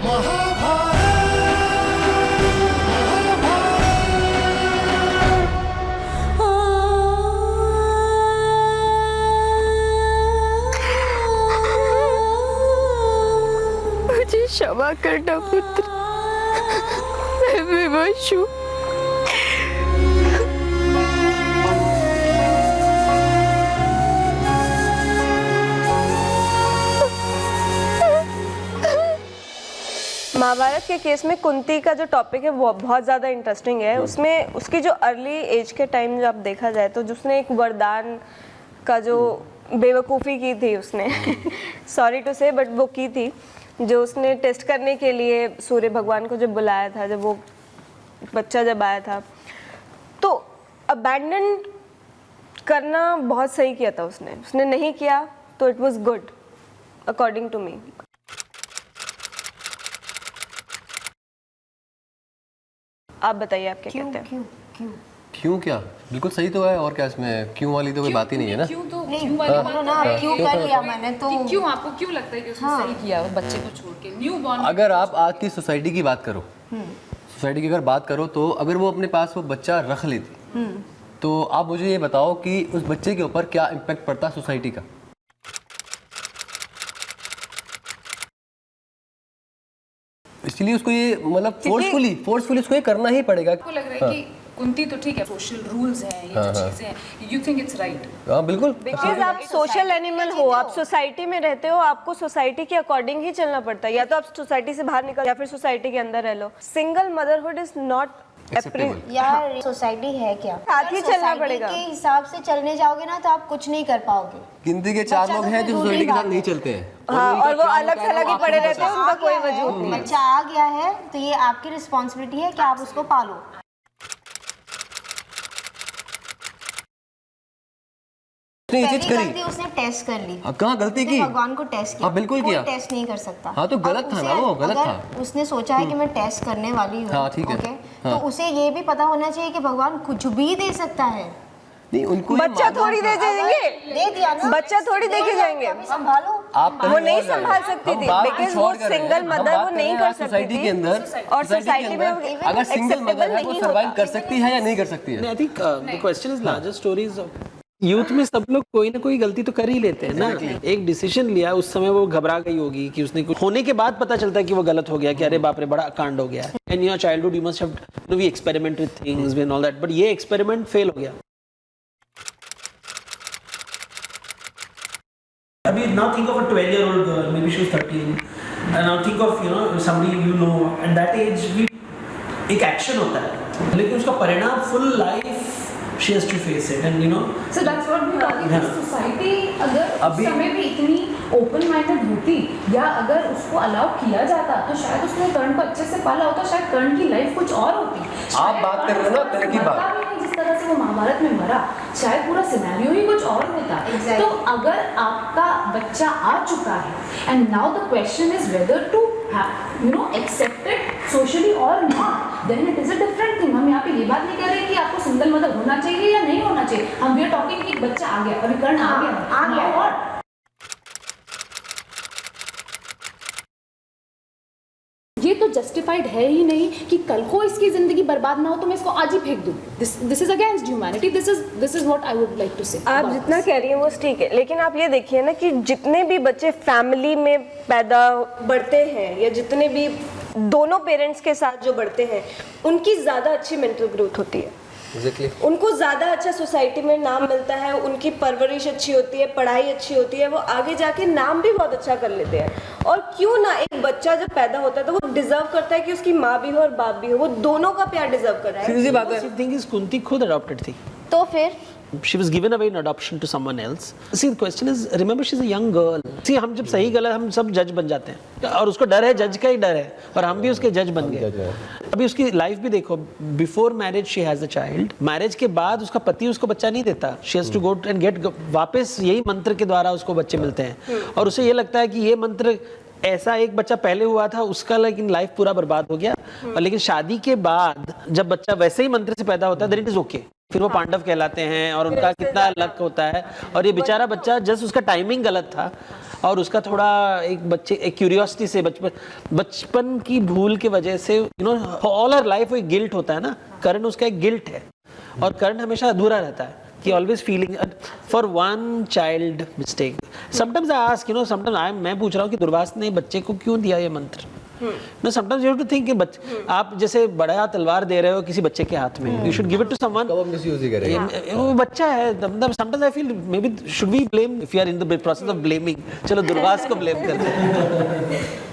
मुझे क्षमा करना पुत्र, मैं विवश हूँ। महाभारत के केस में कुंती का जो टॉपिक है वो बहुत ज़्यादा इंटरेस्टिंग है। उसमें उसकी जो अर्ली एज के टाइम जब देखा जाए तो जिसने एक वरदान का जो बेवकूफ़ी की थी उसने सॉरी टू से बट वो की थी, जो उसने टेस्ट करने के लिए सूर्य भगवान को जब बुलाया था, जब वो बच्चा जब आया था, तो अबैंडन करना बहुत सही किया था उसने नहीं किया तो it was good according to me. आप बताइए, आप क्या कहते हैं? क्यों क्या बिल्कुल सही तो है, और क्या इसमें क्यों वाली तो कोई बात ही नहीं है ना। क्यों कर लिया मैंने तो क्यों आपको क्यों लगता है कि उसने सही किया बच्चे को छोड़ के न्यू बॉर्न? अगर आप आज की सोसाइटी की बात करो, सोसाइटी की अगर बात करो तो अगर वो अपने पास वो बच्चा रख लेती तो आप मुझे ये बताओ कि उस बच्चे के ऊपर क्या इम्पैक्ट पड़ता सोसाइटी का। इसलिए उसको ये मतलब फोर्सफुली उसको ये करना ही पड़ेगा। आपको लग रहा है कि कुंती तो ठीक है, सोशल रूल्स हैं, ये जो चीजें हैं, यू थिंक इट्स राइट? हाँ बिल्कुल, बिकॉज आप सोशल एनिमल हो, आप सोसाइटी में रहते हो, आपको सोसाइटी के अकॉर्डिंग ही चलना पड़ता है। या तो आप सोसाइटी से बाहर निकल या फिर सोसाइटी के अंदर रह लो। सिंगल मदरहुड इज नॉट यार सोसाइटी है क्या? साथ ही चलना पड़ेगा। के हिसाब से चलने जाओगे ना तो आप कुछ नहीं कर पाओगे। गिनती के 4 लोग हैं जो सोसाइटी के साथ नहीं चलते हैं। हाँ, और वो अलग थलग ही पड़े रहते हैं, उनका कोई वजूद नहीं। बच्चा आ गया है तो ये आपकी रिस्पॉन्सिबिलिटी है कि आप उसको पालो। उसने टेस्ट कर ली। कहाँ गलती की? भगवान को टेस्ट किया। बिल्कुल किया। टेस्ट नहीं कर सकता। हाँ तो गलत था ना, वो गलत था। उसने सोचा है कि मैं टेस्ट करने वाली हूँ। हाँ ठीक है। तो उसे ये भी पता होना चाहिए कि भगवान कुछ भी दे सकता है। नहीं, उनको बच्चा थोड़ी दे देंगे, दे दिया ना, बच्चा थोड़ी दे के जाएंगे। संभालो। आप वो नहीं संभाल सकती थी बिकॉज वो सिंगल मदर वो नहीं कर सकती सोसाइटी के अंदर। और सोसाइटी में अगर सिंगल मदर है वो सर्वाइव कर सकती है या नहीं कर सकती है? I think the question is larger stories. Youth में सब लोग कोई ना कोई गलती तो कर ही लेते हैं ना। एक डिसीजन लिया, उस समय वो घबरा गई होगी कि उसने कुछ होने के बाद पता चलता है कि वो गलत हो गया, कि अरे बाप रे बड़ा कांड हो गया। And in your childhood you must have we experiment with things and all that, but ये एक्सपेरिमेंट फेल हो गया। I mean, now think of a 12-year-old girl, maybe she was 13, and now think of somebody at that age एक action होता है, लेकिन उसका परिणाम full life she has to face it, and So that's what we are. Society अगर उस समय भी इतनी ओपन माइंडेड होती या अगर उसको अलाउ किया जाता तो शायद उसने कर्ण को अच्छे से पाला होता, शायद कर्ण की लाइफ कुछ और होती। आप बात कर रहे हो ना पहले की बात, जिस तरह से वो महाभारत में मरा, शायद पूरा सिनेरियो ही कुछ और होता। तो अगर आपका बच्चा आ चुका है and now the question is whether to accept it socially or not, then it is a different thing. हम यहाँ पे ये बात नहीं कर रहे कि आपको सिंगल मदर होना चाहिए या नहीं होना चाहिए। हम we are talking कि बच्चा आ गया, अभी कर्ण आ गया और ये तो जस्टिफाइड है ही नहीं कि कल को इसकी जिंदगी बर्बाद ना हो तो मैं इसको आज ही फेंक दूं। This is against humanity. This is what I would like to say. आप जितना कह रही हैं वो ठीक है, लेकिन आप ये देखिए ना कि जितने भी बच्चे फैमिली में पैदा बढ़ते हैं या जितने भी दोनों पेरेंट्स के साथ जो बढ़ते हैं उनकी ज़्यादा अच्छी मेंटल ग्रोथ होती है। Exactly. उनको ज़्यादा अच्छा सोसाइटी में नाम मिलता है, उनकी परवरिश अच्छी होती है, पढ़ाई अच्छी होती है, वो आगे जाके नाम भी बहुत अच्छा कर लेते हैं। और क्यों ना एक बच्चा जब पैदा होता है तो वो डिजर्व करता है कि उसकी माँ भी हो और बाप भी हो, वो दोनों का प्यार डिजर्व कर रहा है। सीधी बात है। थिंग इज कुंती खुद अडॉप्टेड थी, तो फिर she was given away in adoption to someone else. See, the question is, remember she's a young girl. See, हम जब सही गलत हम सब जज बन जाते हैं और उसको डर है, जज का ही डर है, और हम भी उसके जज बन गए। अभी उसकी लाइफ भी देखो, before marriage she has a child, marriage के बाद उसका पति उसको बच्चा नहीं देता, she has to go and get वापस यही मंत्र के द्वारा उसको बच्चे मिलते हैं, और उसे ये लगता है कि ये मंत्र ऐसा एक बच्चा पहले हुआ था उसका, लेकिन लाइफ पूरा बर्बाद हो गया। और लेकिन शादी के बाद जब बच्चा वैसे ही मंत्र से पैदा होता है, देन इट इज ओके, फिर वो पांडव कहलाते हैं और उनका कितना लक होता है। और ये बेचारा बच्चा जस्ट उसका टाइमिंग गलत था और उसका थोड़ा एक बच्चे एक क्यूरियोसिटी से बचपन की भूल की वजह से you know all our life एक गिल्ट होता है ना, करण उसका एक गिल्ट है और करण हमेशा अधूरा रहता है कि always feeling for one child mistake. Sometimes I ask you know, sometimes मैं पूछ रहा हूँ कि दुर्वास ने बच्चे को क्यों दिया ये मंत्र। No sometimes you have to think कि आप जैसे बड़ा तलवार दे रहे हो किसी बच्चे के हाथ में, you should give it to someone. वो मिसयूज ही करेगा, वो बच्चा है। Sometimes I feel maybe should we blame if you are in the process of blaming, चलो दुर्वास को ब्लेम करते हैं।